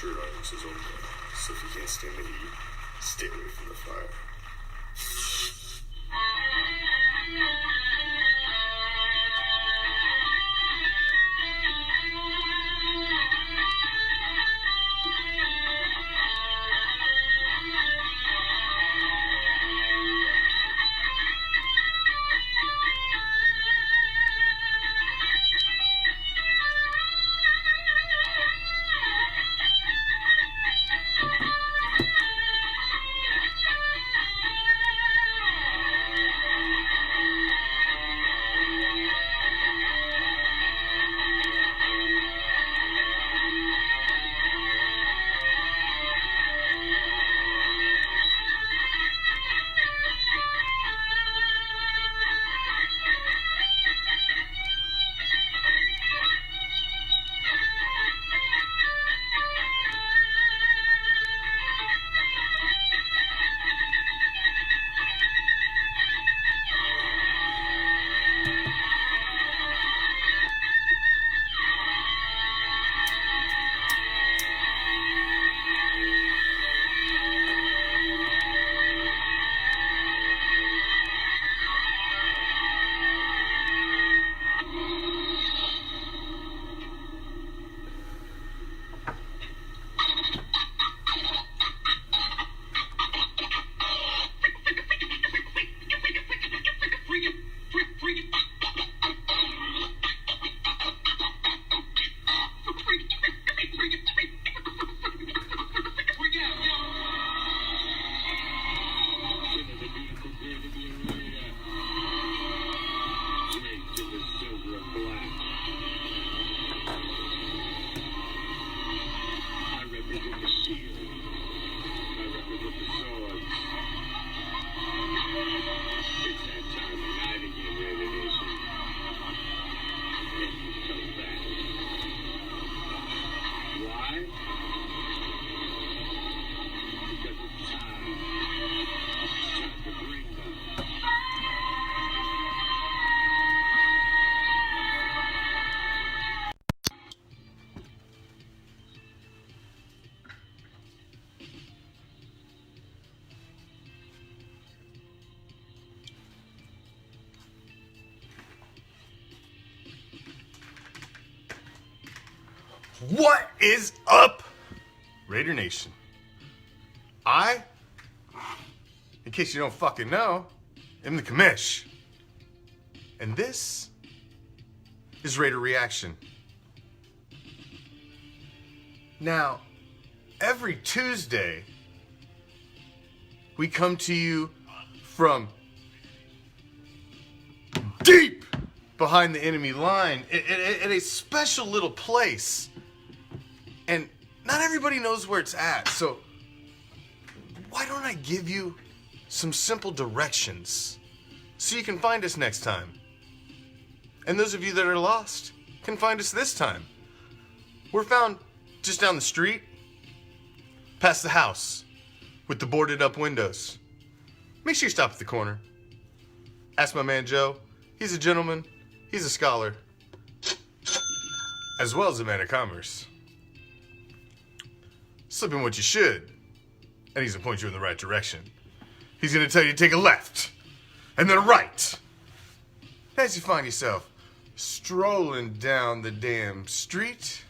True violence is okay, so if you can't stand the heat, stay away from the fire. What is up, Raider Nation? In case you don't fucking know, am the Commish. And this is Raider Reaction. Now, every Tuesday, we come to you from deep behind the enemy line in a special little place. And not everybody knows where it's at, so why don't I give you some simple directions so you can find us next time? And those of you that are lost can find us this time. We're found just down the street, past the house, with the boarded up windows. Make sure you stop at the corner. Ask my man Joe. He's a gentleman, he's a scholar, as well as a man of commerce. Slip in what you should, and he's gonna point you in the right direction. He's gonna tell you to take a left, and then a right. As you find yourself strolling down the damn street,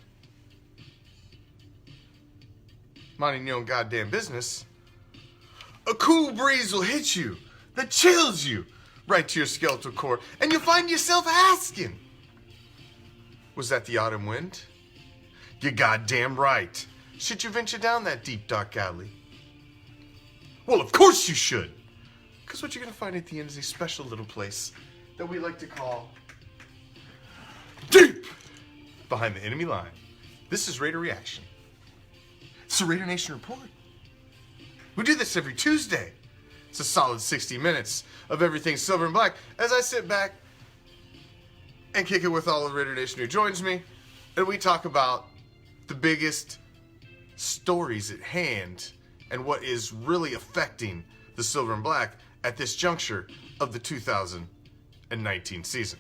minding your own goddamn business, a cool breeze will hit you that chills you right to your skeletal core, and you'll find yourself asking, was that the autumn wind? You're goddamn right. Should you venture down that deep, dark alley? Well, of course you should. Because what you're going to find at the end is a special little place that we like to call deep behind the enemy line. This is Raider Reaction. It's a Raider Nation report. We do this every Tuesday. It's a solid 60 minutes of everything silver and black as I sit back and kick it with all of Raider Nation who joins me, and we talk about the biggest stories at hand and what is really affecting the silver and black at this juncture of the 2019 season.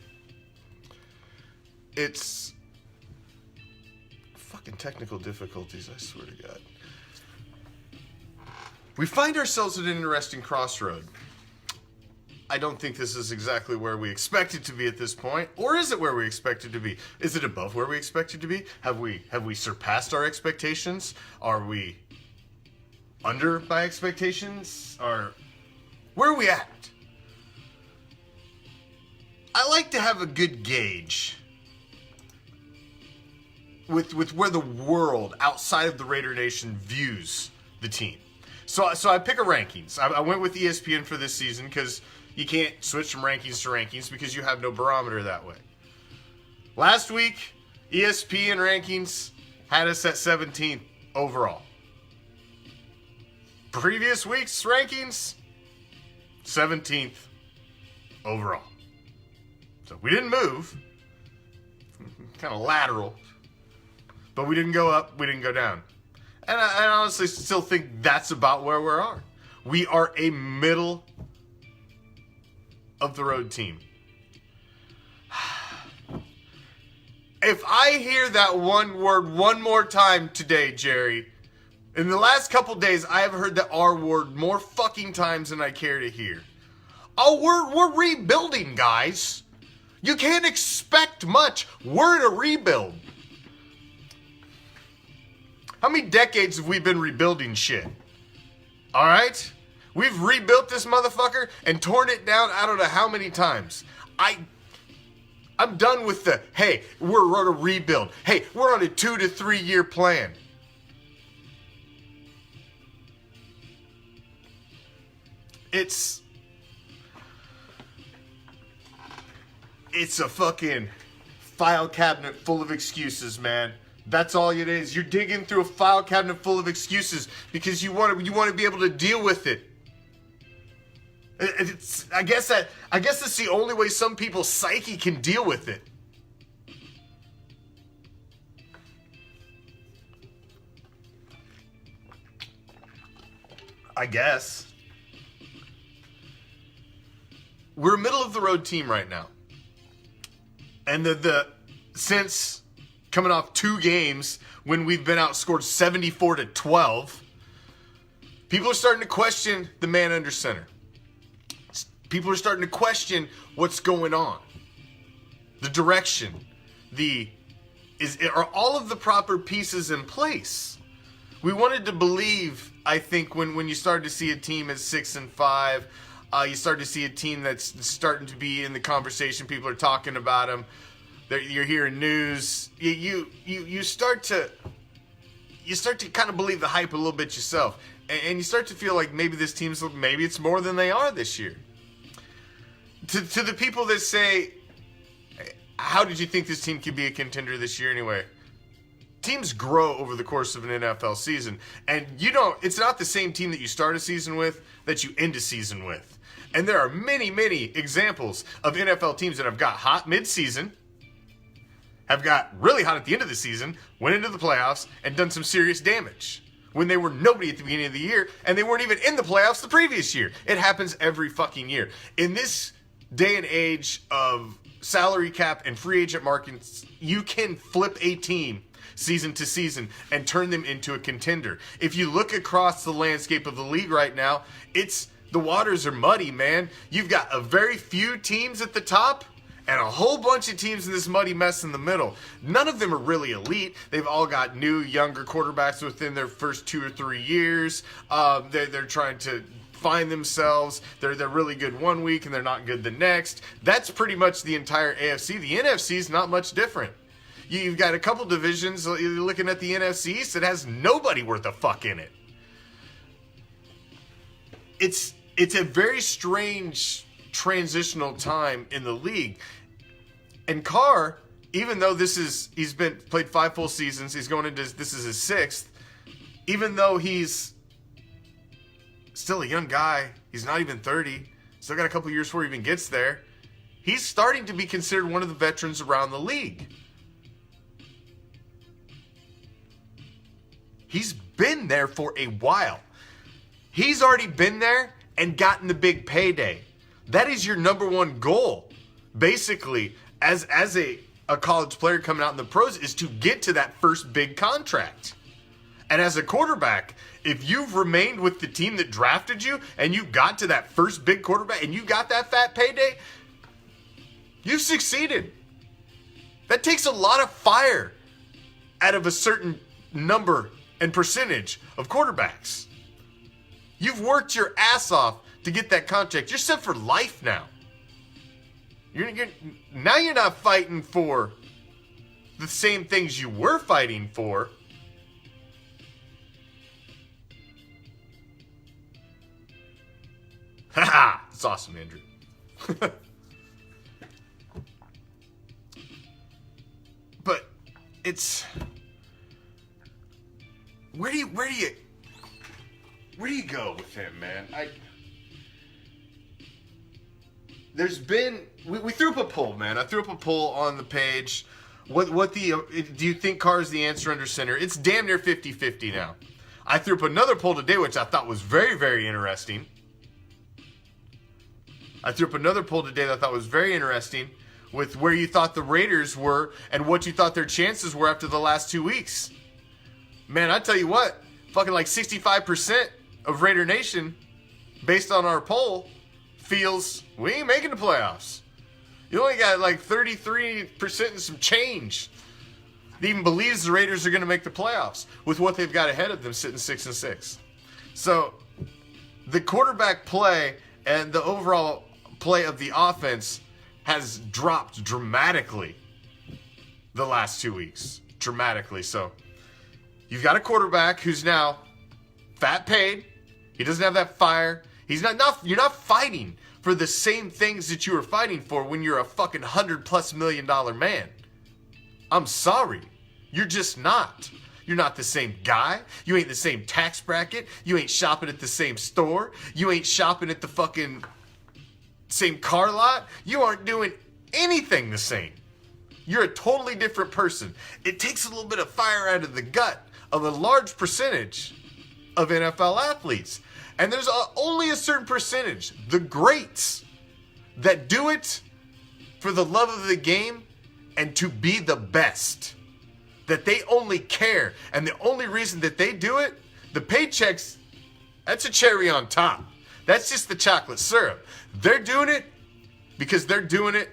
It's Fucking technical difficulties, I swear to God. We find ourselves at an interesting crossroad. I don't think this is exactly where we expect it to be at this point. Or is it where we expect it to be? Is it above where we expect it to be? Have we surpassed our expectations? Are we under my expectations? Or where are we at? I like to have a good gauge with where the world outside of the Raider Nation views the team. So I pick a rankings. I went with ESPN for this season because you can't switch from rankings to rankings because you have no barometer that way. Last week, ESPN rankings had us at 17th overall. Previous week's rankings, 17th overall. So we didn't move. Kind of lateral. But we didn't go up, we didn't go down. And I honestly still think that's about where we are. We are a middle of the road team. If I hear that one word one more time today, Jerry, in the last couple days, I have heard the R word more fucking times than I care to hear. Oh, we're rebuilding, guys. You can't expect much. We're in a rebuild. How many decades have we been rebuilding shit? All right? We've rebuilt this motherfucker and torn it down I don't know how many times. I'm done with the, hey, we're on a rebuild. Hey, we're on a 2 to 3 year plan. It's a fucking file cabinet full of excuses, man. That's all it is. You're digging through a file cabinet full of excuses because you want to be able to deal with it. I guess that's the only way some people's psyche can deal with it. I guess. We're a middle of the road team right now. And since coming off 2 games when we've been outscored 74-12, people are starting to question the man under center. People are starting to question what's going on. The direction. Are all of the proper pieces in place? We wanted to believe, I think, when you started to see a team at 6-5, you start to see a team that's starting to be in the conversation. People are talking about them. You're hearing news. You start to kind of believe the hype a little bit yourself, and you start to feel like maybe this team's maybe it's more than they are this year. To the people that say, how did you think this team could be a contender this year anyway? Teams grow over the course of an NFL season, and it's not the same team that you start a season with that you end a season with. And there are many, many examples of NFL teams that have got hot mid-season, have got really hot at the end of the season, went into the playoffs, and done some serious damage when they were nobody at the beginning of the year, and they weren't even in the playoffs the previous year. It happens every fucking year. In this day and age of salary cap and free agent markets, you can flip a team season to season and turn them into a contender. If you look across the landscape of the league right now, the waters are muddy, man. You've got a very few teams at the top and a whole bunch of teams in this muddy mess in the middle. None of them are really elite. They've all got new, younger quarterbacks within their first 2 or 3 years. They're trying to find themselves. They're really good one week and they're not good the next. That's pretty much the entire AFC. The NFC is not much different. You've got a couple divisions. You're looking at the NFC East that has nobody worth a fuck in it. It's a very strange transitional time in the league. And Carr, even though he's played 5 full seasons, he's going into this is his 6th. Even though he's still a young guy, he's not even 30. Still got a couple years before he even gets there. He's starting to be considered one of the veterans around the league. He's been there for a while. He's already been there and gotten the big payday. That is your number one goal, basically, as a a college player coming out in the pros is to get to that first big contract. And as a quarterback, if you've remained with the team that drafted you and you got to that first big quarterback and you got that fat payday, you've succeeded. That takes a lot of fire out of a certain number and percentage of quarterbacks. You've worked your ass off to get that contract. You're set for life now. Now you're not fighting for the same things you were fighting for. Haha, it's awesome, Andrew. But it's where do you go with him, man? There's been we threw up a poll, man. I threw up a poll on the page. What do you think Carr is the answer under center? It's damn near 50-50 now. I threw up another poll today, which I thought was very, very interesting. With where you thought the Raiders were and what you thought their chances were after the last 2 weeks. Man, I tell you what, fucking like 65% of Raider Nation, based on our poll, feels we ain't making the playoffs. You only got like 33% and some change that even believes the Raiders are going to make the playoffs with what they've got ahead of them sitting 6-6. So the quarterback play and the overall play of the offense has dropped dramatically the last 2 weeks. Dramatically. So you've got a quarterback who's now fat paid. He doesn't have that fire. You're not fighting for the same things that you were fighting for when you're a fucking $100+ million man. I'm sorry. You're just not. You're not the same guy. You ain't the same tax bracket. You ain't shopping at the same store. You ain't shopping at the fucking same car lot. You aren't doing anything the same. You're a totally different person. It takes a little bit of fire out of the gut of a large percentage of NFL athletes. And there's only a certain percentage, the greats, that do it for the love of the game and to be the best. That they only care. And the only reason that they do it, the paychecks, that's a cherry on top. That's just the chocolate syrup. They're doing it because they're doing it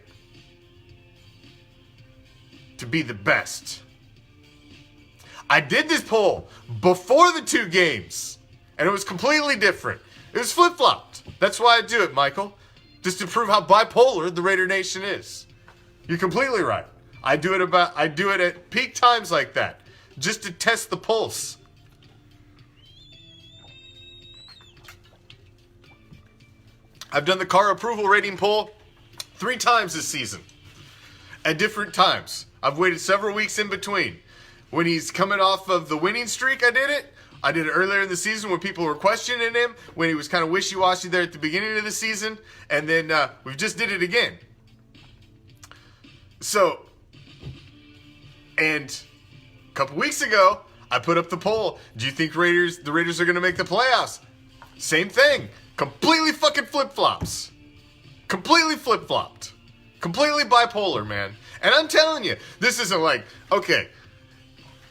to be the best. I did this poll before the 2 games. And it was completely different. It was flip-flopped. That's why I do it, Michael. Just to prove how bipolar the Raider Nation is. You're completely right. I do it at peak times like that. Just to test the pulse. I've done the Carr approval rating poll 3 times this season. At different times. I've waited several weeks in between. When he's coming off of the winning streak, I did it. I did it earlier in the season when people were questioning him, when he was kind of wishy-washy there at the beginning of the season, and then we just did it again. So, and a couple weeks ago, I put up the poll. Do you think the Raiders are going to make the playoffs? Same thing. Completely fucking flip-flops. Completely flip-flopped. Completely bipolar, man. And I'm telling you, this isn't like, okay,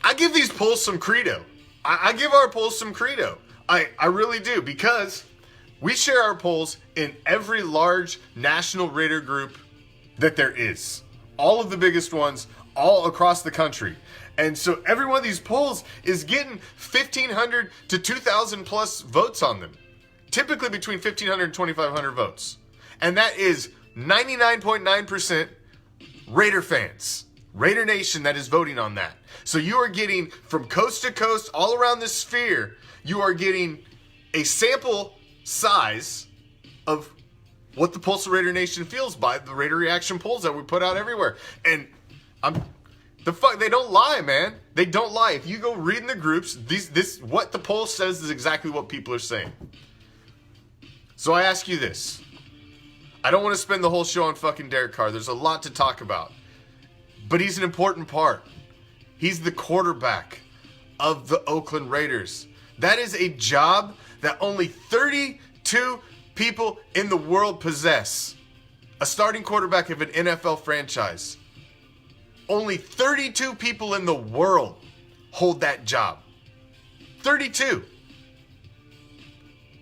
I give these polls some credo. I give our polls some credo. I really do, because we share our polls in every large national Raider group that there is. All of the biggest ones, all across the country. And so every one of these polls is getting 1,500 to 2,000 plus votes on them. Typically between 1,500 and 2,500 votes. And that is 99.9% Raider fans. Raider Nation that is voting on that. So you are getting, from coast to coast, all around this sphere, you are getting a sample size of what the Pulse of Raider Nation feels by the Raider Reaction polls that we put out everywhere. And they don't lie, man. They don't lie. If you go read in the groups, what the poll says is exactly what people are saying. So I ask you this. I don't want to spend the whole show on fucking Derek Carr. There's a lot to talk about. But he's an important part. He's the quarterback of the Oakland Raiders. That is a job that only 32 people in the world possess. A starting quarterback of an NFL franchise. Only 32 people in the world hold that job. 32.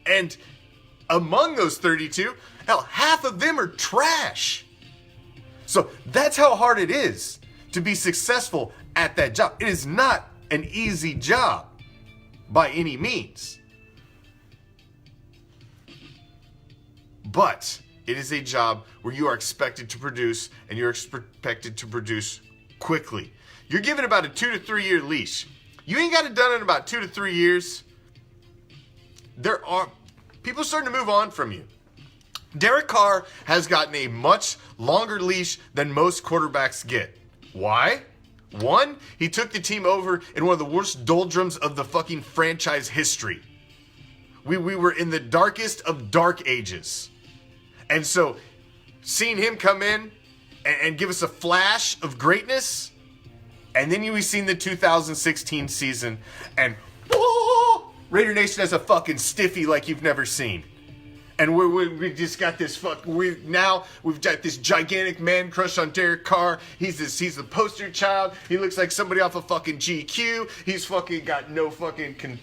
And among those 32, hell, half of them are trash. So that's how hard it is to be successful at that job. It is not an easy job by any means. But it is a job where you are expected to produce, and you're expected to produce quickly. You're given about a 2 to 3 year leash. You ain't got it done in about 2 to 3 years. There are people starting to move on from you. Derek Carr has gotten a much longer leash than most quarterbacks get. Why? One, he took the team over in one of the worst doldrums of the fucking franchise history. We were in the darkest of dark ages. And so, seeing him come in and give us a flash of greatness, and then we've seen the 2016 season, and Raider Nation has a fucking stiffy like you've never seen. And we just got this we've got this gigantic man crush on Derek Carr. He's the poster child. He looks like somebody off of fucking GQ. He's fucking got no fucking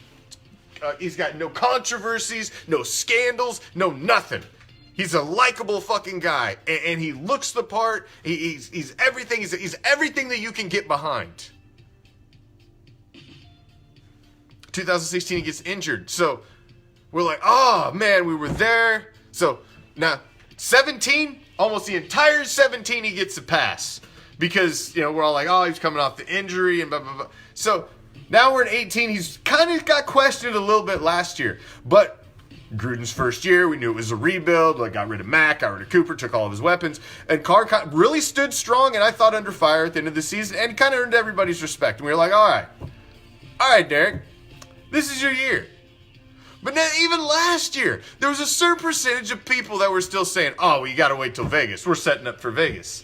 he's got no controversies, no scandals, no nothing. He's a likable fucking guy, and he looks the part. He's everything. He's everything that you can get behind. 2016, he gets injured, so we're like, oh man, we were there. So now 17, almost the entire 17, he gets a pass because we're all like, oh, he's coming off the injury and blah blah blah. So now we're in 18. He's kind of got questioned a little bit last year, but Gruden's first year, we knew it was a rebuild. Like, got rid of Mack, got rid of Cooper, took all of his weapons, and Carr really stood strong, and I thought under fire at the end of the season, and kind of earned everybody's respect. And we were like, all right, Derek, this is your year. But then even last year, there was a certain percentage of people that were still saying, oh, well, you got to wait till Vegas. We're setting up for Vegas.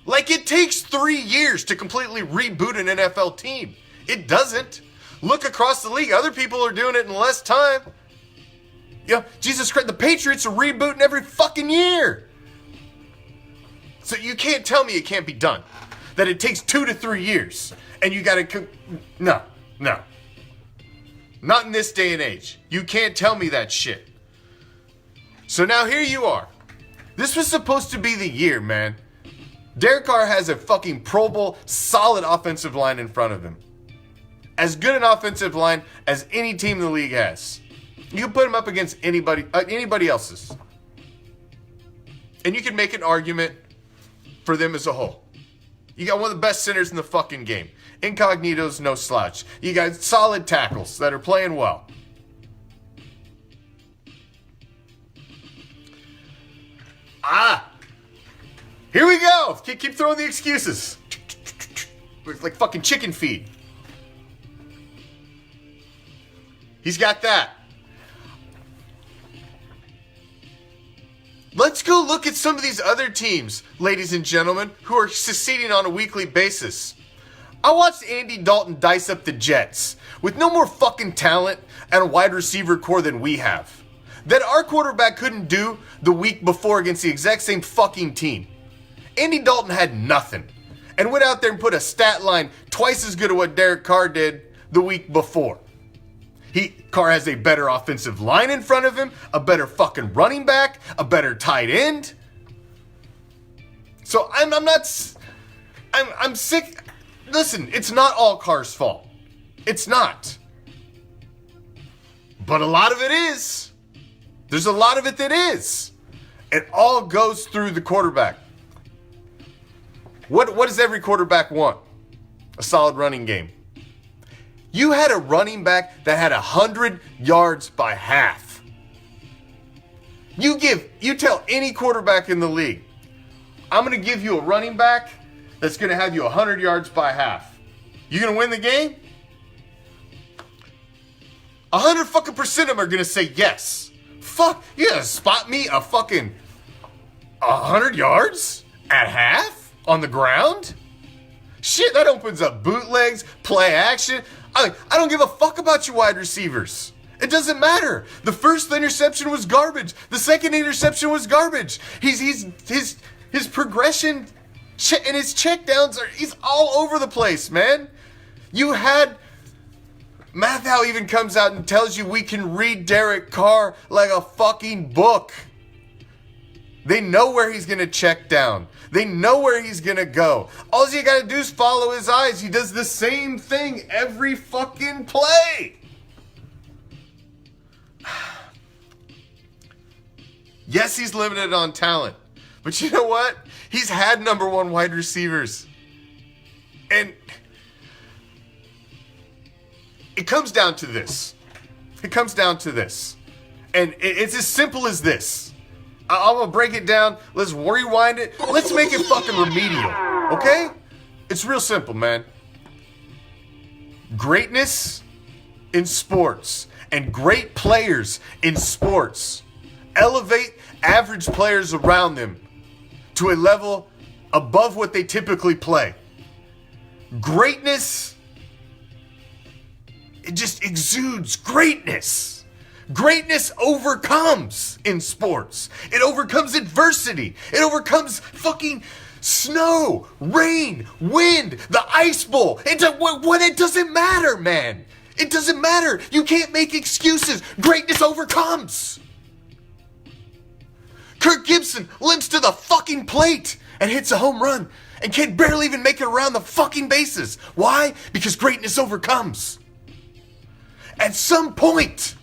Like, it takes 3 years to completely reboot an NFL team. It doesn't. Look across the league. Other people are doing it in less time. Jesus Christ, the Patriots are rebooting every fucking year. So you can't tell me it can't be done. That it takes 2 to 3 years. And you got to... No. Not in this day and age. You can't tell me that shit. So now here you are. This was supposed to be the year, man. Derek Carr has a fucking Pro Bowl solid offensive line in front of him. As good an offensive line as any team in the league has. You can put him up against anybody else's. And you can make an argument for them as a whole. You got one of the best centers in the fucking game. Incognito's no slouch. You got solid tackles that are playing well. Here we go. Keep throwing the excuses. Like fucking chicken feed. He's got that. Let's go look at some of these other teams, ladies and gentlemen, who are succeeding on a weekly basis. I watched Andy Dalton dice up the Jets with no more fucking talent and a wide receiver core than we have. That our quarterback couldn't do the week before against the exact same fucking team. Andy Dalton had nothing and went out there and put a stat line twice as good as what Derek Carr did the week before. Carr has a better offensive line in front of him, a better fucking running back, a better tight end. So I'm sick. Listen, it's not all Carr's fault. It's not. But a lot of it is. There's a lot of it that is. It all goes through the quarterback. What does every quarterback want? A solid running game. You had a running back that had 100 yards by half. You tell any quarterback in the league, I'm going to give you a running back that's going to have you 100 yards by half. You going to win the game? 100 fucking percent of them are going to say yes. Fuck, you going to spot me a fucking 100 yards at half on the ground? Shit, that opens up bootlegs, play action. I don't give a fuck about your wide receivers. It doesn't matter. The first interception was garbage. The second interception was garbage. His progression And his checkdowns he's all over the place, man. You had Mathau even comes out and tells you we can read Derek Carr like a fucking book. They know where he's going to check down. They know where he's going to go. All you got to do is follow his eyes. He does the same thing every fucking play. Yes, he's limited on talent. But you know what? He's had number one wide receivers. And it comes down to this. And it's as simple as this. I'm going to break it down. Let's rewind it. Let's make it fucking remedial. Okay? It's real simple, man. Greatness in sports and great players in sports elevate average players around them to a level above what they typically play. Greatness, it just exudes greatness. Greatness overcomes in sports. It overcomes adversity. It overcomes fucking snow, rain, wind, the ice bowl. It doesn't matter, man. It doesn't matter. You can't make excuses. Greatness overcomes. Kirk Gibson limps to the fucking plate and hits a home run and can barely even make it around the fucking bases. Why? Because greatness overcomes. At some point,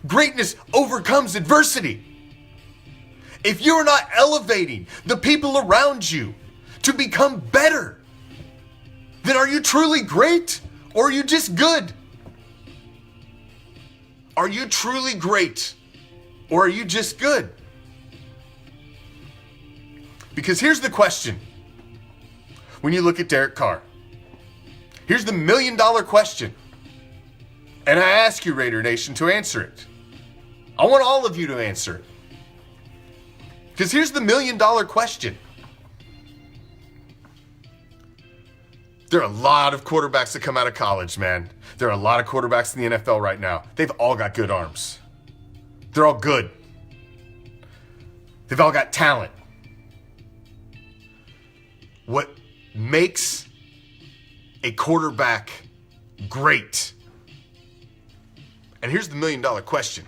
greatness overcomes adversity. If you're not elevating the people around you to become better, then are you truly great or are you just good? Are you truly great or are you just good? Because here's the question when you look at Derek Carr. Here's the $1 million question. And I ask you, Raider Nation, to answer it. I want all of you to answer it. Because here's the $1 million question. There are a lot of quarterbacks that come out of college, man. There are a lot of quarterbacks in the NFL right now. They've all got good arms. They're all good. They've all got talent. What makes a quarterback great? And here's the $1 million question.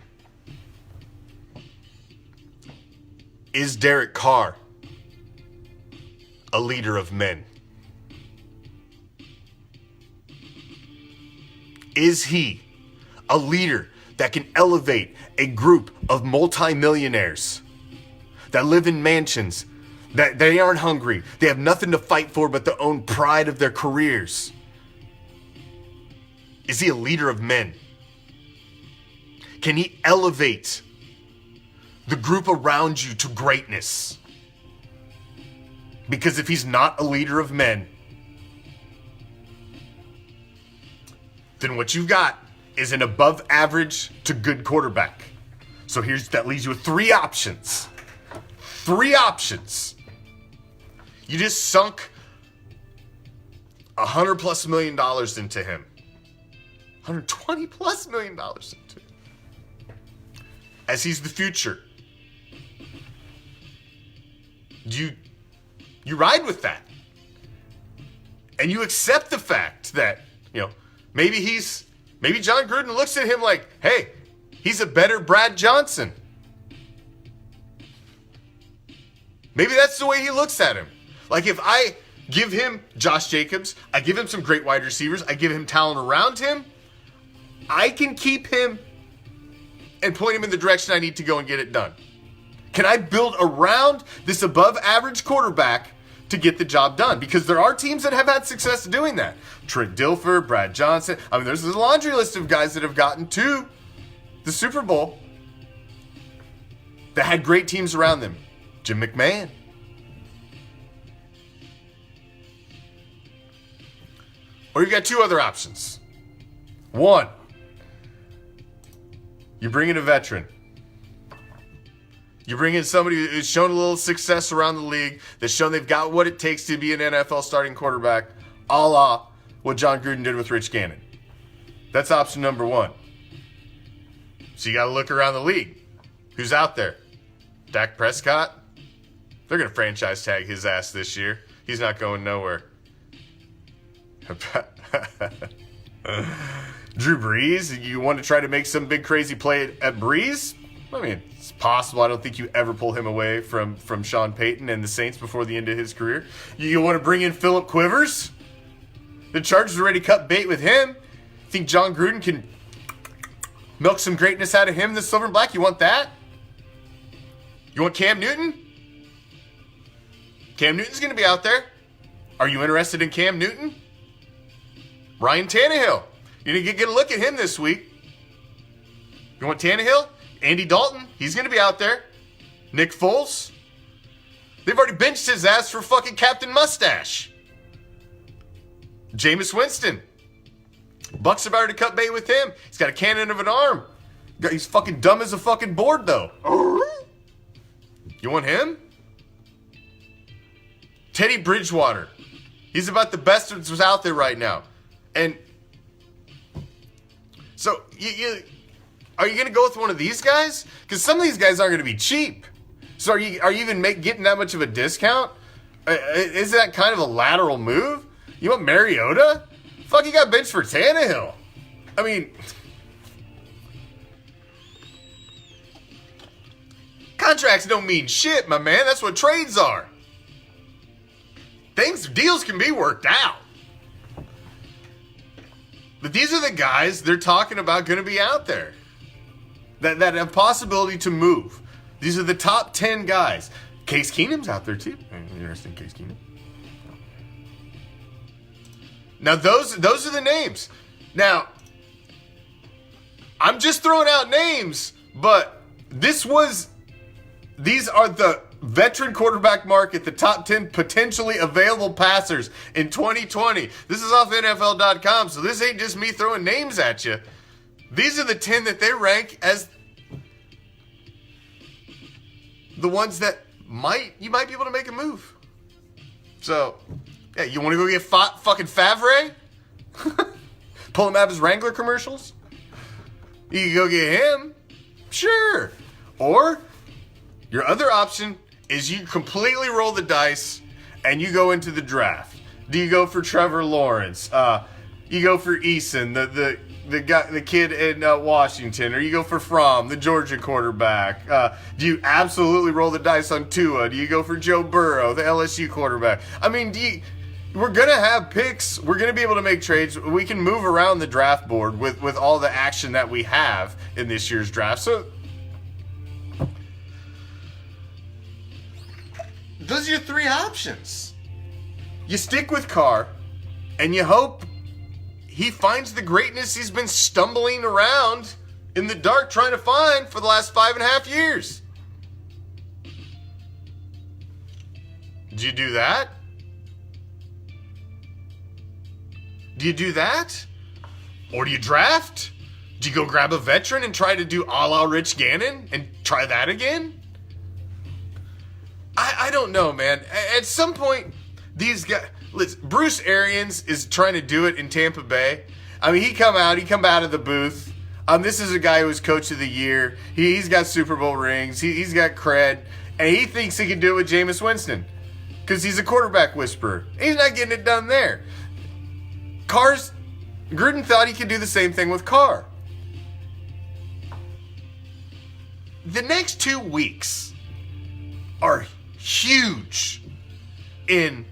Is Derek Carr a leader of men? Is he a leader that can elevate a group of multimillionaires that live in mansions, that they aren't hungry, they have nothing to fight for but their own pride of their careers? Is he a leader of men? Can he elevate the group around you to greatness? Because if he's not a leader of men, then what you've got is an above average to good quarterback. So that leaves you with three options. Three options. You just sunk $100+ million into him. $120+ million into him. As he's the future. You ride with that. And you accept the fact that, maybe John Gruden looks at him like, hey, he's a better Brad Johnson. Maybe that's the way he looks at him. Like if I give him Josh Jacobs, I give him some great wide receivers, I give him talent around him, I can keep him and point him in the direction I need to go and get it done. Can I build around this above average quarterback to get the job done? Because there are teams that have had success doing that. Trent Dilfer, Brad Johnson. I mean, there's a laundry list of guys that have gotten to the Super Bowl that had great teams around them. Jim McMahon. Or you got two other options. One, you bring in a veteran. You bring in somebody who's shown a little success around the league, that's shown they've got what it takes to be an NFL starting quarterback, a la what John Gruden did with Rich Gannon. That's option number one. So you got to look around the league. Who's out there? Dak Prescott? They're going to franchise tag his ass this year. He's not going nowhere. Drew Brees, you want to try to make some big crazy play at Brees? I mean, it's possible. I don't think you ever pull him away from Sean Payton and the Saints before the end of his career. You want to bring in Phillip Quivers? The Chargers already cut bait with him. Think John Gruden can milk some greatness out of him, the silver and black? You want that? You want Cam Newton? Cam Newton's going to be out there. Are you interested in Cam Newton? Ryan Tannehill. You're going to get a look at him this week. You want Tannehill? Andy Dalton. He's going to be out there. Nick Foles. They've already benched his ass for fucking Captain Mustache. Jameis Winston. Bucks are about to cut bait with him. He's got a cannon of an arm. He's fucking dumb as a fucking board, though. You want him? Teddy Bridgewater. He's about the best that's out there right now. And so, are you going to go with one of these guys? Because some of these guys aren't going to be cheap. So are you even getting that much of a discount? Is that kind of a lateral move? You want Mariota? Fuck, you got benched for Tannehill. I mean, contracts don't mean shit, my man. That's what trades are. Deals can be worked out. But these are the guys they're talking about going to be out there. That have possibility to move. These are the top 10 guys. Case Keenum's out there too. Interesting, Case Keenum. Now those are the names. Now, I'm just throwing out names, but these are the veteran quarterback market, the top 10 potentially available passers in 2020. This is off NFL.com, so this ain't just me throwing names at you. These are the 10 that they rank as the ones that you might be able to make a move. So, yeah, you want to go get fucking Favre? Pull him out of his Wrangler commercials? You can go get him. Sure. Or your other option is you completely roll the dice and you go into the draft. Do you go for Trevor Lawrence? You go for Eason, the kid in Washington, or you go for Fromm, the Georgia quarterback. Do you absolutely roll the dice on Tua? Do you go for Joe Burrow, the LSU quarterback? I mean, we're going to have picks. We're going to be able to make trades. We can move around the draft board with all the action that we have in this year's draft. So those are your three options. You stick with Carr, and you hope he finds the greatness he's been stumbling around in the dark trying to find for the last 5.5 years. Do you do that? Do you do that? Or do you draft? Do you go grab a veteran and try to do a la Rich Gannon and try that again? I don't know, man. At some point, these guys... Listen, Bruce Arians is trying to do it in Tampa Bay. I mean, he come out of the booth. This is a guy who was coach of the year. He's got Super Bowl rings. He's got cred. And he thinks he can do it with Jameis Winston. Because he's a quarterback whisperer. He's not getting it done there. Gruden thought he could do the same thing with Carr. The next 2 weeks are huge in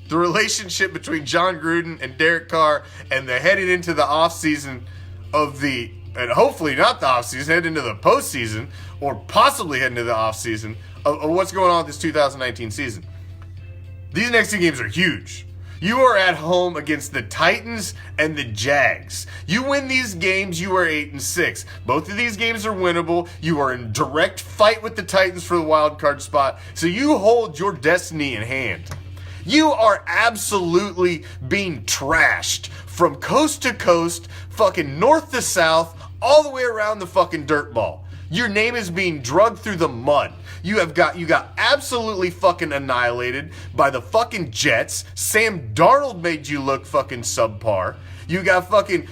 the relationship between John Gruden and Derek Carr, and they're heading into the offseason and hopefully not the offseason, heading into the postseason, or possibly heading into the offseason of what's going on with this 2019 season. These next 2 games are huge. You are at home against the Titans and the Jags. You win these games, you are 8-6. Both of these games are winnable. You are in direct fight with the Titans for the wild card spot, so you hold your destiny in hand. You are absolutely being trashed from coast to coast, fucking north to south, all the way around the fucking dirt ball. Your name is being drugged through the mud. You got absolutely fucking annihilated by the fucking Jets. Sam Darnold made you look fucking subpar. You got fucking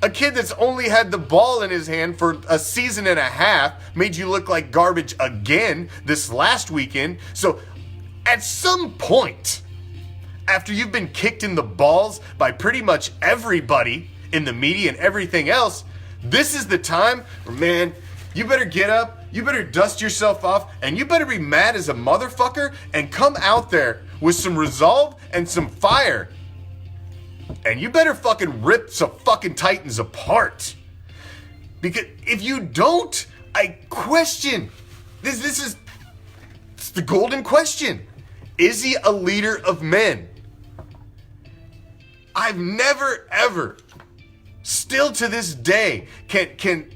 a kid that's only had the ball in his hand for a season and a half made you look like garbage again this last weekend. So at some point, after you've been kicked in the balls by pretty much everybody in the media and everything else, this is the time where, man, you better get up, you better dust yourself off, and you better be mad as a motherfucker and come out there with some resolve and some fire. And you better fucking rip some fucking Titans apart. Because if you don't, I question. This is it's the golden question. Is he a leader of men? I've never, ever, still to this day, can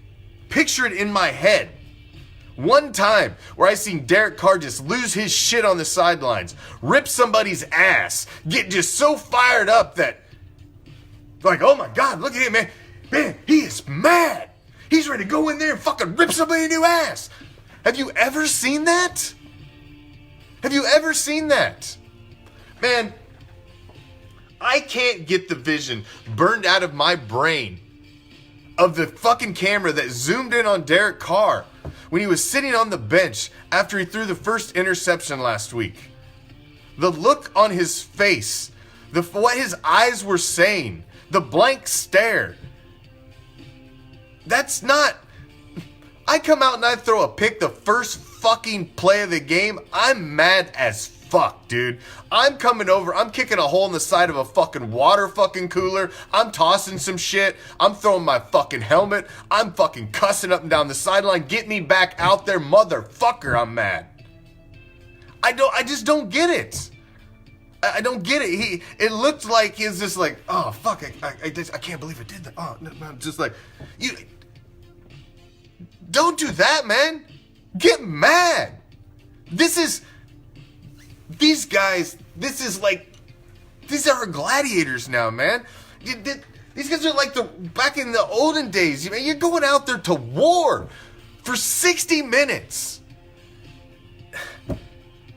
picture it in my head. One time where I seen Derek Carr just lose his shit on the sidelines, rip somebody's ass, get just so fired up that, like, oh my God, look at him, man. Man, he is mad. He's ready to go in there and fucking rip somebody a new ass. Have you ever seen that? Have you ever seen that? Man, I can't get the vision burned out of my brain of the fucking camera that zoomed in on Derek Carr when he was sitting on the bench after he threw the first interception last week. The look on his face, what his eyes were saying, the blank stare. That's not... I come out and I throw a pick the first fucking play of the game. I'm mad as fuck, dude. I'm coming over. I'm kicking a hole in the side of a fucking water fucking cooler. I'm tossing some shit. I'm throwing my fucking helmet. I'm fucking cussing up and down the sideline. Get me back out there, motherfucker. I'm mad. I just don't get it. I don't get it. It looked like he's just like, oh fuck, I can't believe I did that. Oh no, I'm just like, you don't do that, man. Get mad. These guys, these are gladiators now, man. These guys are like back in the olden days. You're going out there to war for 60 minutes.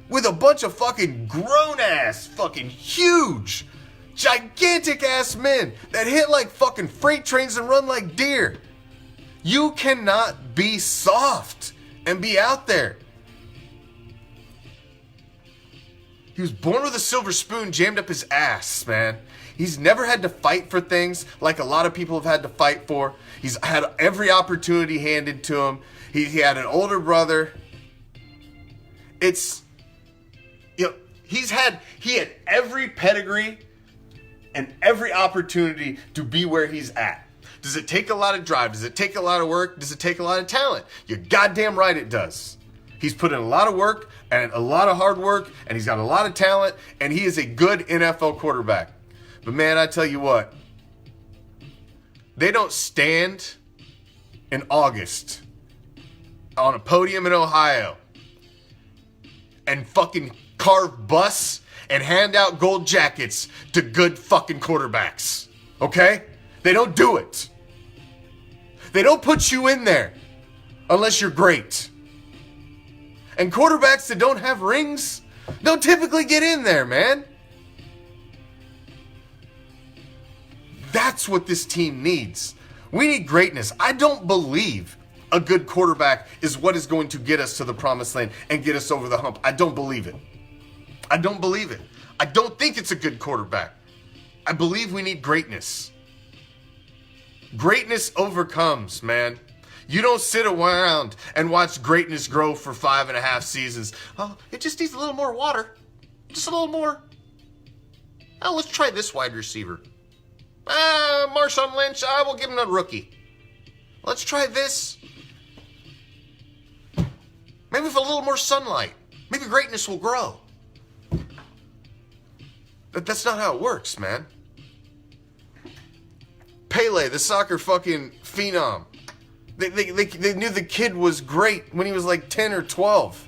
With a bunch of fucking grown-ass, fucking huge, gigantic-ass men that hit like fucking freight trains and run like deer. You cannot be soft and be out there. He was born with a silver spoon jammed up his ass, man. He's never had to fight for things like a lot of people have had to fight for. He's had every opportunity handed to him. He had an older brother. He had every pedigree and every opportunity to be where he's at. Does it take a lot of drive? Does it take a lot of work? Does it take a lot of talent? You're goddamn right it does. He's put in a lot of work and a lot of hard work, and he's got a lot of talent, and he is a good NFL quarterback. But man, I tell you what, they don't stand in August on a podium in Ohio and fucking carve busts and hand out gold jackets to good fucking quarterbacks. Okay? They don't do it. They don't put you in there unless you're great. And quarterbacks that don't have rings don't typically get in there, man. That's what this team needs. We need greatness. I don't believe a good quarterback is what is going to get us to the promised land and get us over the hump. I don't believe it. I don't believe it. I don't think it's a good quarterback. I believe we need greatness. Greatness overcomes, man. You don't sit around and watch greatness grow for 5.5 seasons. Oh, it just needs a little more water. Just a little more. Oh, let's try this wide receiver. Marshawn Lynch, I will give him a rookie. Let's try this. Maybe with a little more sunlight. Maybe greatness will grow. But that's not how it works, man. Pele, the soccer fucking phenom. They knew the kid was great when he was like 10 or 12.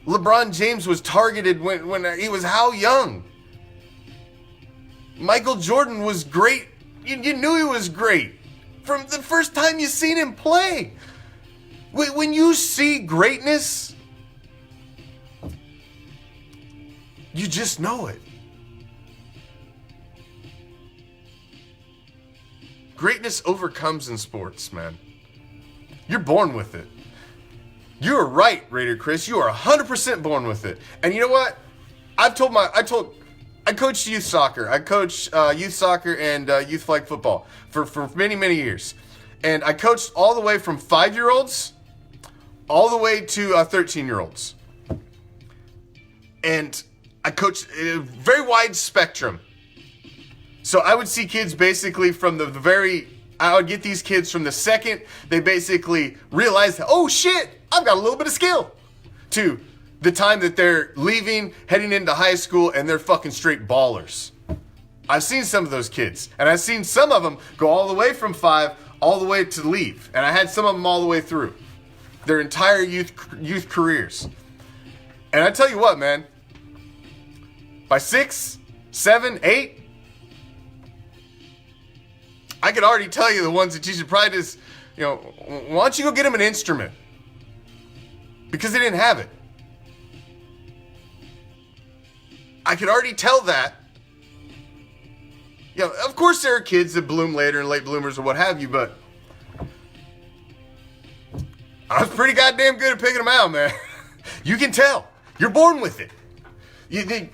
LeBron James was targeted when he was how young? Michael Jordan was great. You knew he was great from the first time you seen him play. When you see greatness, you just know it. Greatness overcomes in sports, man. You're born with it. You are right, Raider Chris. You are 100% born with it. And you know what? I coached youth soccer. I coached youth soccer and youth flag football for many, many years. And I coached all the way from 5-year-olds all the way to 13-year-olds. And I coached a very wide spectrum. So I would see kids basically from I would get these kids from the second they basically realized, oh shit, I've got a little bit of skill, to the time that they're leaving, heading into high school, and they're fucking straight ballers. I've seen some of those kids, and I've seen some of them go all the way from 5 all the way to leave. And I had some of them all the way through their entire youth careers. And I tell you what, man, by 6, 7, 8, I could already tell you the ones that you should probably just, why don't you go get them an instrument? Because they didn't have it. I could already tell that. Of course there are kids that bloom later and late bloomers or what have you, but I was pretty goddamn good at picking them out, man. You can tell. You're born with it. The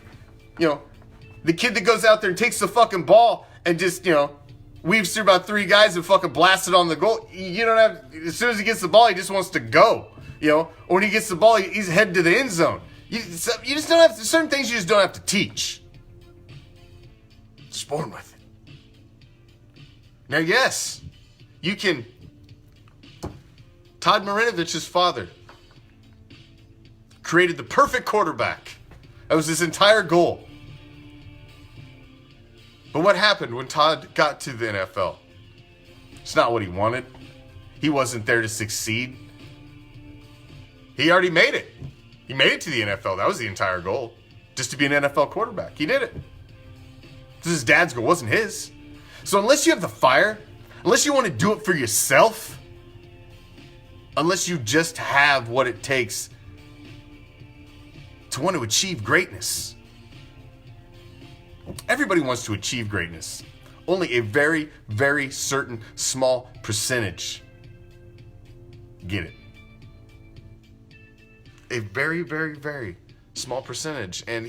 kid that goes out there and takes the fucking ball and just, weaves through about 3 guys and fucking blasts it on the goal. You don't have, as soon as he gets the ball, he just wants to go, Or when he gets the ball, he's headed to the end zone. You just don't have, certain things you just don't have to teach. Just born with it. Now, yes, you can. Todd Marinovich's father created the perfect quarterback. That was his entire goal. But what happened when Todd got to the NFL? It's not what he wanted. He wasn't there to succeed. He already made it. He made it to the NFL. That was the entire goal. Just to be an NFL quarterback. He did it. This is his dad's goal. It wasn't his. So unless you have the fire, unless you want to do it for yourself, unless you just have what it takes to want to achieve greatness. Everybody wants to achieve greatness. Only a very, very certain small percentage get it. A very, very, very small percentage. And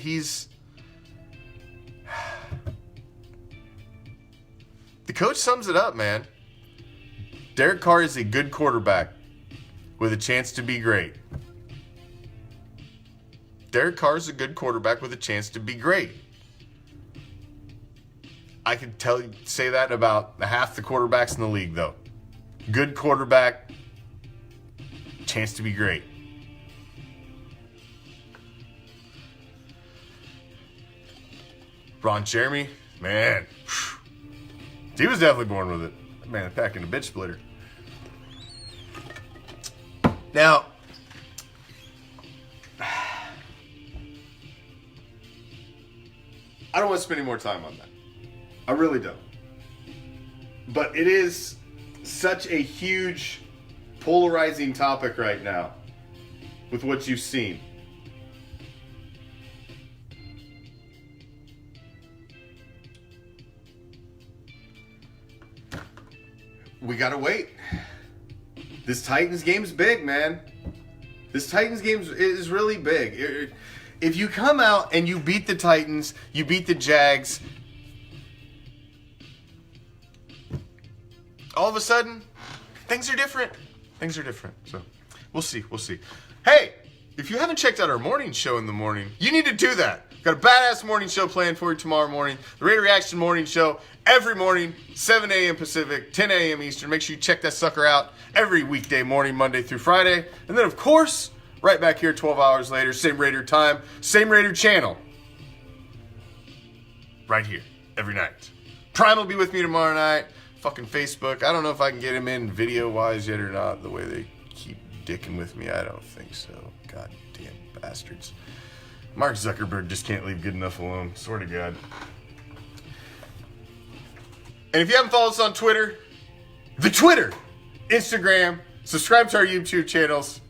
the coach sums it up, man. Derek Carr is a good quarterback with a chance to be great. Derek Carr is a good quarterback with a chance to be great. I could say that about half the quarterbacks in the league, though. Good quarterback, chance to be great. Ron Jeremy, man, he was definitely born with it. Man, packing a bitch splitter. Now, I don't want to spend any more time on that. I really don't. But it is such a huge, polarizing topic right now with what you've seen. We gotta wait. This Titans game's big, man. This Titans game is really big. If you come out and you beat the Titans, you beat the Jags, all of a sudden, things are different. Things are different. So, we'll see. We'll see. Hey, if you haven't checked out our morning show in the morning, you need to do that. Got a badass morning show planned for you tomorrow morning. The RAIDER ReACTION morning show every morning, 7 a.m. Pacific, 10 a.m. Eastern. Make sure you check that sucker out every weekday morning, Monday through Friday. And then, of course, right back here 12 hours later, same RAIDER time, same RAIDER channel. Right here, every night. Prime will be with me tomorrow night. Fucking Facebook. I don't know if I can get him in video-wise yet or not, the way they keep dicking with me. I don't think so. Goddamn bastards. Mark Zuckerberg just can't leave good enough alone. Swear to God. And if you haven't followed us on Twitter, the Twitter, Instagram, subscribe to our YouTube channels.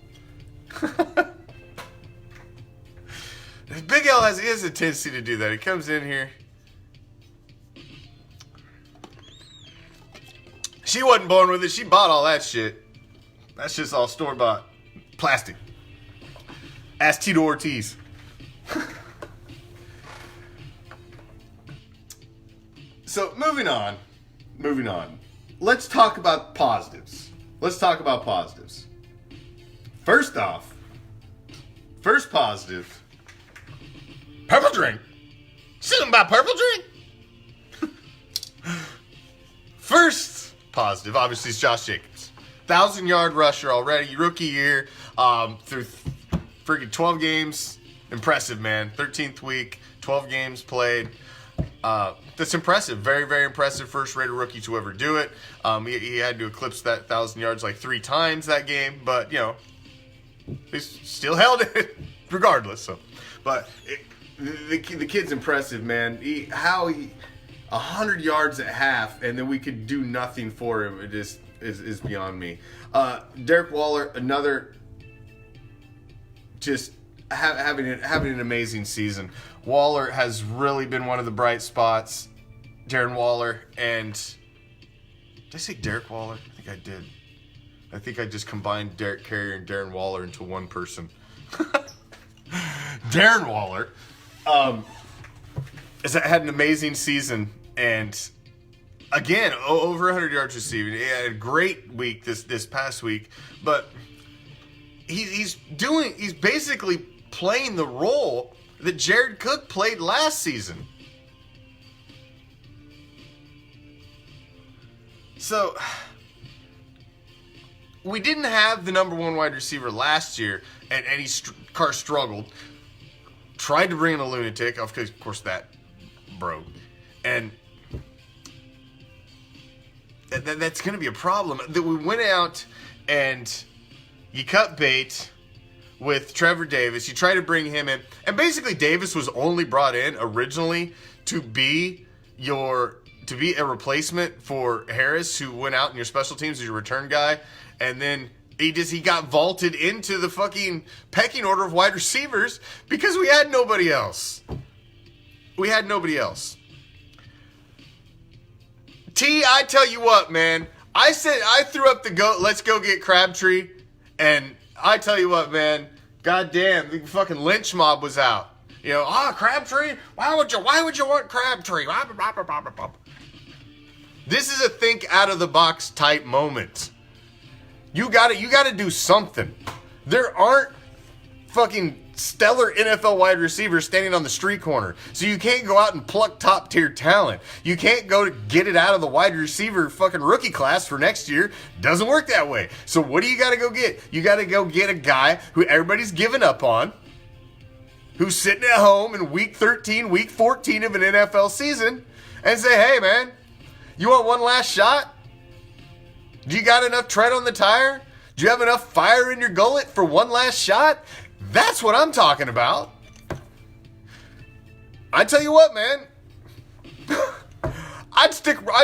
Big L has a tendency to do that. He comes in here. She wasn't born with it. She bought all that shit. That's just all store-bought. Plastic. Ask Tito Ortiz. So, moving on. Let's talk about positives. First off, first positive, purple drink. Something about purple drink? First positive, obviously, is Josh Jacobs. 1,000-yard rusher already, rookie year, through freaking 12 games. Impressive, man. 13th week, 12 games played. That's impressive. Very, very impressive. First Raider rookie to ever do it. He had to eclipse that 1,000 yards like 3 times that game, but, you know, he still held it regardless. So, but the kid's impressive, man. 100 yards at half, and then we could do nothing for him. It just is beyond me. Derek Waller, another just having an amazing season. Waller has really been one of the bright spots. Darren Waller and... Did I say Derek Waller? I think I did. I think I just combined Derek Carrier and Darren Waller into one person. Darren Waller had an amazing season, and again, over 100 yards receiving. He had a great week this past week, but he's basically playing the role that Jared Cook played last season. So, we didn't have the number one wide receiver last year, and Carr struggled. Tried to bring in a lunatic, of course that broke. And that's going to be a problem. That we went out and you cut bait with Trevor Davis. You try to bring him in. And basically Davis was only brought in originally to be a replacement for Harris, who went out in your special teams as your return guy. And then he got vaulted into the fucking pecking order of wide receivers because we had nobody else. I tell you what, man. I threw up the goat, let's go get Crabtree. And I tell you what, man. Goddamn, the fucking lynch mob was out. You know, Crabtree? Why would you want Crabtree? This is a think out of the box type moment. You gotta do something. There aren't fucking stellar NFL wide receivers standing on the street corner. So you can't go out and pluck top tier talent. You can't go to get it out of the wide receiver fucking rookie class for next year. Doesn't work that way. So what do you gotta go get? You gotta go get a guy who everybody's given up on, who's sitting at home in week 13, week 14 of an NFL season, and say, hey man, you want one last shot? Do you got enough tread on the tire? Do you have enough fire in your gullet for one last shot? That's what I'm talking about. I tell you what, man. I'd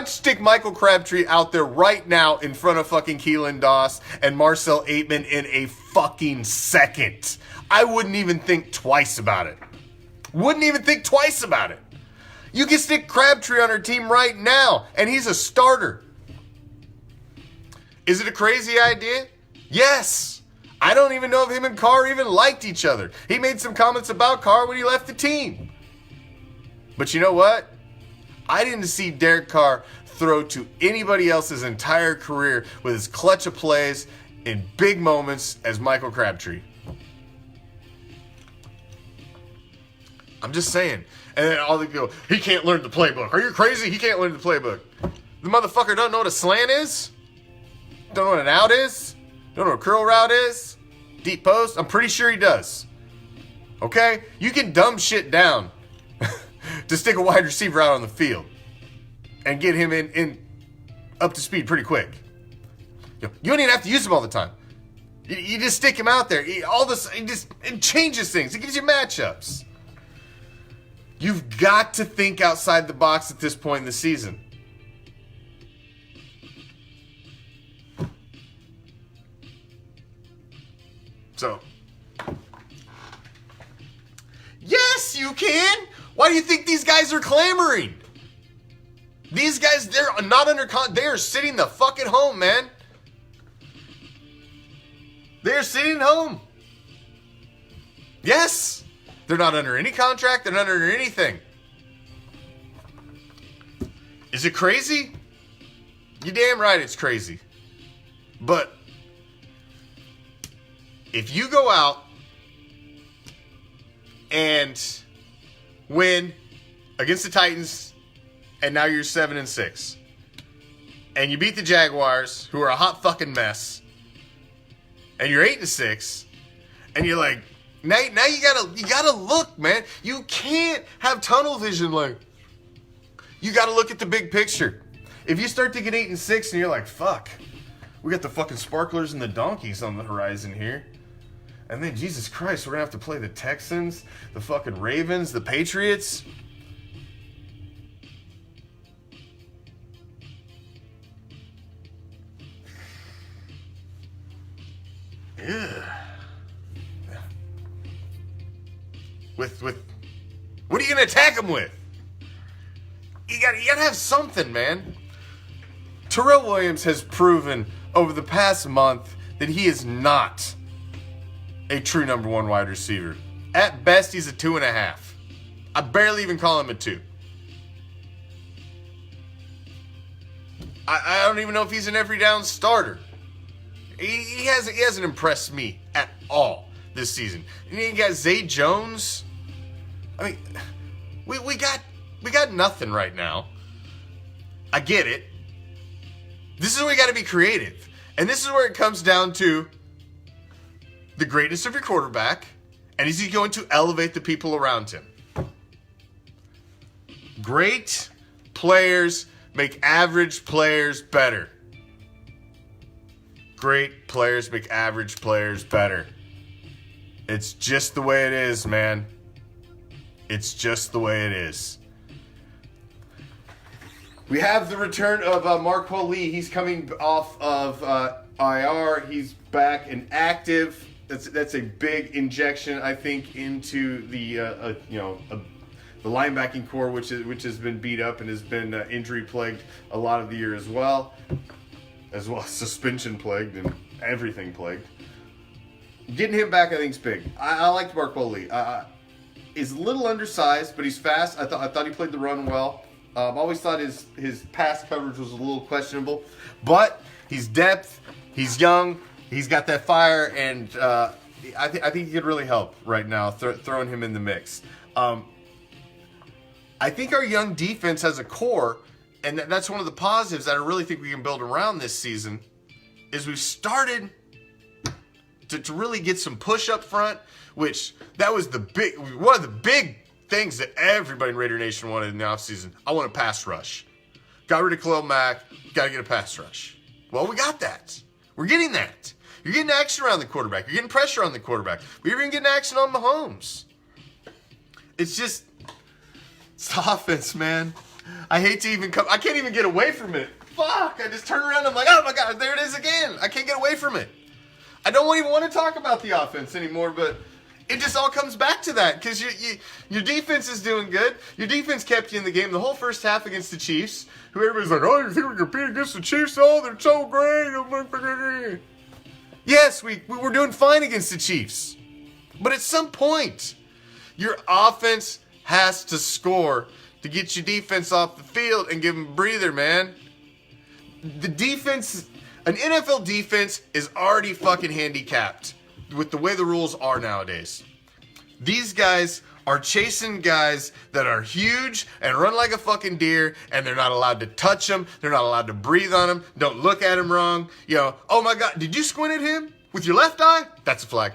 stick Michael Crabtree out there right now in front of fucking Keelan Doss and Marcel Aitman in a fucking second. I wouldn't even think twice about it. You can stick Crabtree on our team right now, and he's a starter. Is it a crazy idea? Yes. I don't even know if him and Carr even liked each other. He made some comments about Carr when he left the team. But you know what? I didn't see Derek Carr throw to anybody else's entire career with as clutch of plays in big moments as Michael Crabtree. I'm just saying. And then all they go, he can't learn the playbook. Are you crazy? He can't learn the playbook. The motherfucker don't know what a slant is? Don't know what an out is? Don't know what a curl route is? Deep post? I'm pretty sure he does. Okay? You can dumb shit down to stick a wide receiver out on the field and get him in up to speed pretty quick. You don't even have to use him all the time. You just stick him out there. It changes things. It gives you matchups. You've got to think outside the box at this point in the season. So, yes, you can. Why do you think these guys are clamoring? These guys, they're not under they are sitting the fuck at home, man. They're sitting home. Yes. They're not under any contract. They're not under anything. Is it crazy? You're damn right it's crazy. But if you go out and win against the Titans, and now you're 7-6, and you beat the Jaguars, who are a hot fucking mess, and you're 8-6, and you're like, now you gotta look, man. You can't have tunnel vision. Like, you gotta look at the big picture. If you start to get 8-6, and you're like, fuck, we got the fucking sparklers and the donkeys on the horizon here. And then, Jesus Christ, we're going to have to play the Texans, the fucking Ravens, the Patriots. Yeah. With what are you going to attack them with? You got to have something, man. Terrell Williams has proven over the past month that he is not a true number one wide receiver. At best, he's a 2.5. I barely even call him a 2. I don't even know if he's an every down starter. He hasn't impressed me at all this season. And you got Zay Jones. I mean, we got nothing right now. I get it. This is where we got to be creative. And this is where it comes down to the greatness of your quarterback, and is he going to elevate the people around him? Great players make average players better. Great players make average players better. It's just the way it is, man. It's just the way it is. We have the return of Marquel Lee. He's coming off of IR. He's back and active. That's a big injection, I think, into the the linebacking core, which has been beat up and has been injury plagued a lot of the year as well as suspension plagued and everything plagued. Getting him back, I think, is big. I liked Marquel Lee. He's a little undersized, but he's fast. I thought he played the run well. Always thought his pass coverage was a little questionable, but he's depth. He's young. He's got that fire, and I think he could really help right now, throwing him in the mix. I think our young defense has a core, and that's one of the positives that I really think we can build around this season, is we've started to really get some push up front, which that was one of the big things that everybody in Raider Nation wanted in the offseason. I want a pass rush. Got rid of Khalil Mack, got to get a pass rush. Well, we got that. We're getting that. You're getting action around the quarterback. You're getting pressure on the quarterback. We're even getting action on Mahomes. It's the offense, man. I hate to even I can't even get away from it. Fuck, I just turn around and I'm like, oh my God, there it is again. I can't get away from it. I don't even want to talk about the offense anymore, but it just all comes back to that because your defense is doing good. Your defense kept you in the game the whole first half against the Chiefs, who everybody's like, oh, you think we compete against the Chiefs? Oh, they're so great. Yes, we were doing fine against the Chiefs. But at some point, your offense has to score to get your defense off the field and give them a breather, man. The defense, an NFL defense is already fucking handicapped with the way the rules are nowadays. These guys are chasing guys that are huge and run like a fucking deer, and they're not allowed to touch them. They're not allowed to breathe on them. Don't look at him wrong. Oh my God, did you squint at him with your left eye? That's a flag.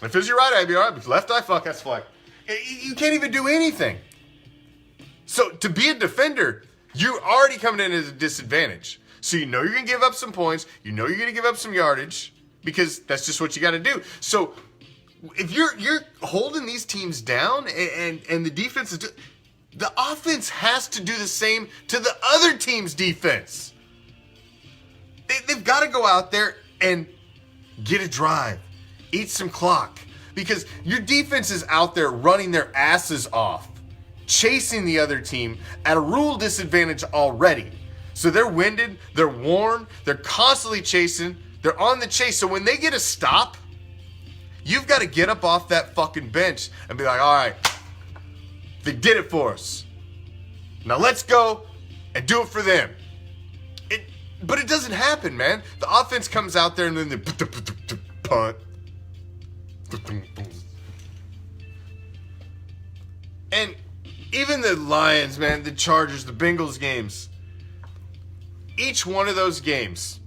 If it was your right eye, it'd be all right, but left eye, fuck, that's a flag. You can't even do anything. So to be a defender, you're already coming in at a disadvantage. So you know you're going to give up some points. You know you're going to give up some yardage because that's just what you got to do. So if you're holding these teams down and the defense is the offense has to do the same to the other team's defense. They've got to go out there and get a drive, eat some clock, because your defense is out there running their asses off chasing the other team at a rule disadvantage already. So they're winded, they're worn, they're constantly chasing, they're on the chase. So when they get a stop, you've got to get up off that fucking bench and be like, all right, they did it for us. Now let's go and do it for them. But it doesn't happen, man. The offense comes out there and then they punt. And even the Lions, man, the Chargers, the Bengals games, each one of those games,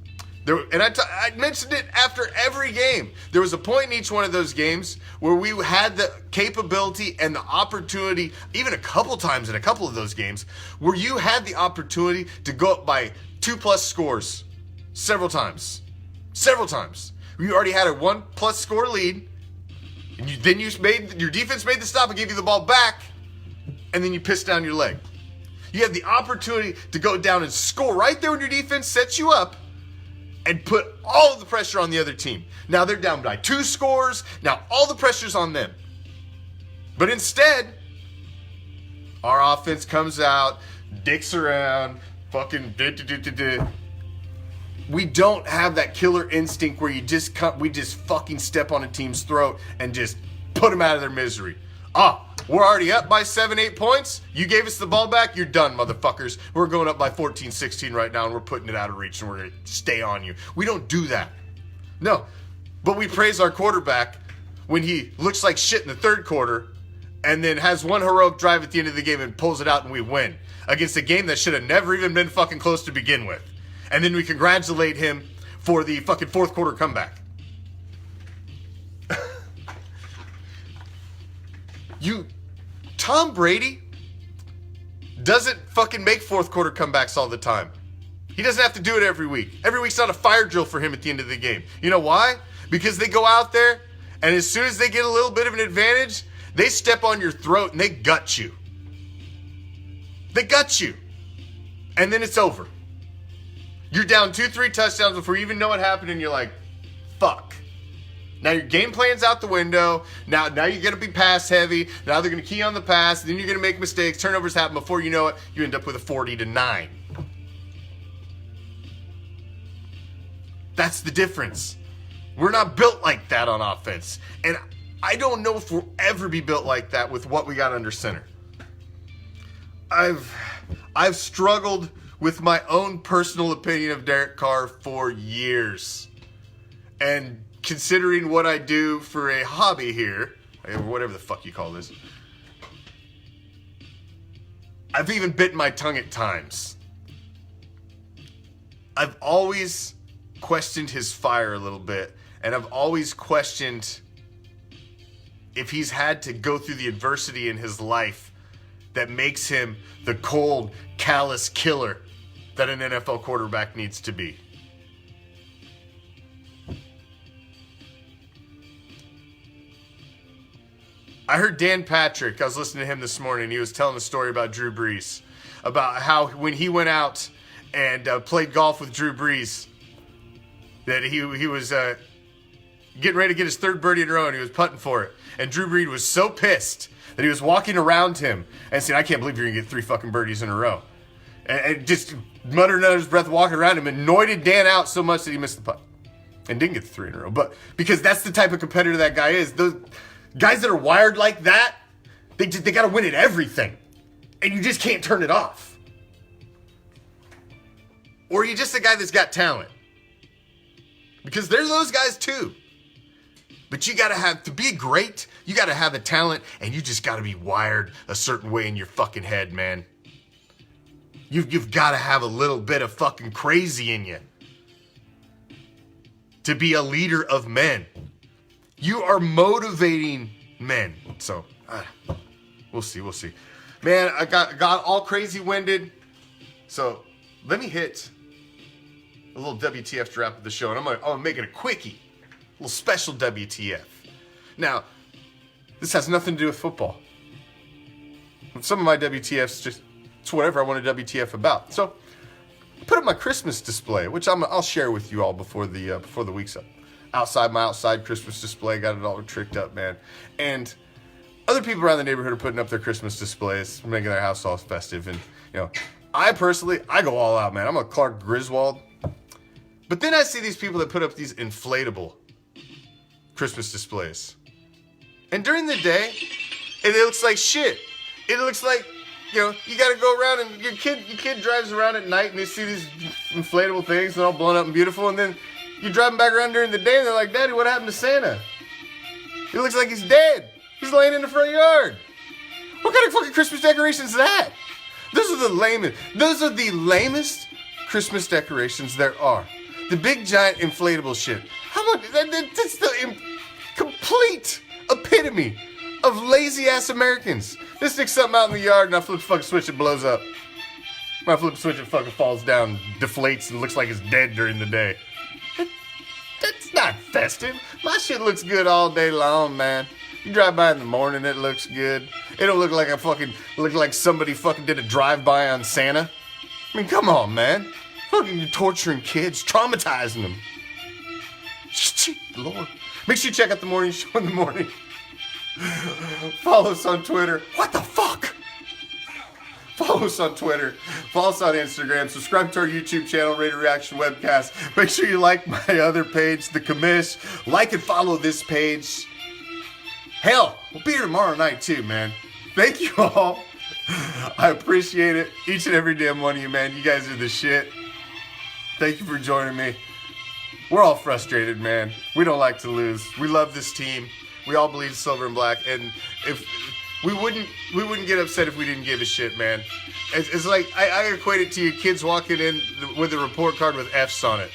I mentioned it after every game. There was a point in each one of those games where we had the capability and the opportunity, even a couple times in a couple of those games, where you had the opportunity to go up by 2+ scores several times. You already had a 1+ score lead, and your defense made the stop and gave you the ball back, and then you pissed down your leg. You had the opportunity to go down and score right there when your defense sets you up and put all of the pressure on the other team. Now they're down by 2 scores. Now all the pressure's on them. But instead, our offense comes out, dicks around, fucking We don't have that killer instinct where we just fucking step on a team's throat and just put them out of their misery. We're already up by 7-8 points. You gave us the ball back. You're done, motherfuckers. We're going up by 14-16 right now, and we're putting it out of reach, and we're going to stay on you. We don't do that. No. But we praise our quarterback when he looks like shit in the third quarter and then has one heroic drive at the end of the game and pulls it out and we win against a game that should have never even been fucking close to begin with. And then we congratulate him for the fucking fourth quarter comeback. Tom Brady doesn't fucking make fourth quarter comebacks all the time. He doesn't have to do it every week. Every week's not a fire drill for him at the end of the game. You know why? Because they go out there, and as soon as they get a little bit of an advantage, they step on your throat and they gut you. They gut you. And then it's over. You're down 2-3 touchdowns before you even know what happened, and you're like, fuck. Now your game plan's out the window. Now you're going to be pass heavy. Now they're going to key on the pass. Then you're going to make mistakes. Turnovers happen. Before you know it, you end up with a 40-9. That's the difference. We're not built like that on offense. And I don't know if we'll ever be built like that with what we got under center. I've struggled with my own personal opinion of Derek Carr for years. And considering what I do for a hobby here, or whatever the fuck you call this, I've even bitten my tongue at times. I've always questioned his fire a little bit, and I've always questioned if he's had to go through the adversity in his life that makes him the cold, callous killer that an NFL quarterback needs to be. I heard Dan Patrick, I was listening to him this morning, he was telling a story about Drew Brees, about how when he went out and played golf with Drew Brees, that he was getting ready to get his third birdie in a row, and he was putting for it. And Drew Brees was so pissed that he was walking around him and saying, I can't believe you're going to get 3 fucking birdies in a row. And just muttering under his breath, walking around him, annoyed Dan out so much that he missed the putt. And didn't get the 3 in a row. But because that's the type of competitor that guy is. Those guys that are wired like that, they got to win at everything. And you just can't turn it off. Or you're just a guy that's got talent. Because there's those guys too. But you gotta have, to be great, you gotta have the talent, and you just gotta be wired a certain way in your fucking head, man. You've gotta have a little bit of fucking crazy in you to be a leader of men. You are motivating men. So, we'll see. Man, I got all crazy winded. So, let me hit a little WTF to wrap up the show, and I'm gonna make it a quickie. A little special WTF. Now, this has nothing to do with football. Some of my WTFs it's whatever I want to WTF about. So, I put up my Christmas display, which I'll share with you all before the week's up. My outside Christmas display, got it all tricked up, man. And Other people around the neighborhood are putting up their Christmas displays, making their house all festive. And, I personally, I go all out, man. I'm a Clark Griswold. But then I see these people that put up these inflatable Christmas displays. And during the day, it looks like shit. It looks like, you gotta go around and your kid drives around at night and they see these inflatable things and all blown up and beautiful, and then you're driving back around during the day and they're like, Daddy, what happened to Santa? He looks like he's dead. He's laying in the front yard. What kind of fucking Christmas decorations is that? Those are the lamest Christmas decorations there are. The big giant inflatable shit. How much? That's the complete epitome of lazy ass Americans. Just stick something out in the yard and I flip the fucking switch, it blows up. I flip the switch, it fucking falls down, deflates, and looks like it's dead during the day. That's not festive. My shit looks good all day long, man. You drive by in the morning, it looks good. It don't look like somebody fucking did a drive-by on Santa. I mean, come on, man. Fucking you're torturing kids, traumatizing them. Lord. Make sure you check out the morning show in the morning. Follow us on Twitter. What the fuck? Follow us on Twitter. Follow us on Instagram. Subscribe to our YouTube channel, RAIDER ReACTION Webcast. Make sure you like my other page, the Commish. Like and follow this page. Hell, we'll be here tomorrow night too, man. Thank you all. I appreciate it. Each and every damn one of you, man. You guys are the shit. Thank you for joining me. We're all frustrated, man. We don't like to lose. We love this team. We all bleed silver and black, and if we wouldn't get upset if we didn't give a shit, man. It's like I equate it to your kids walking in with a report card with F's on it.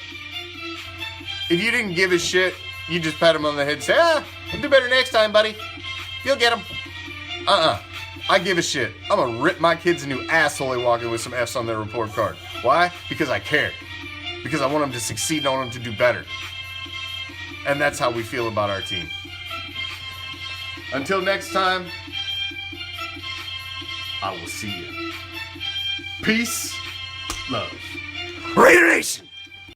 If you didn't give a shit, you just pat them on the head and say, we'll do better next time, buddy. You'll get them. I give a shit. I'm gonna rip my kids a new asshole they walk in with some F's on their report card. Why? Because I care. Because I want them to succeed and I want them to do better. And that's how we feel about our team. Until next time, I will see you. Peace, love. RAIDER Nation!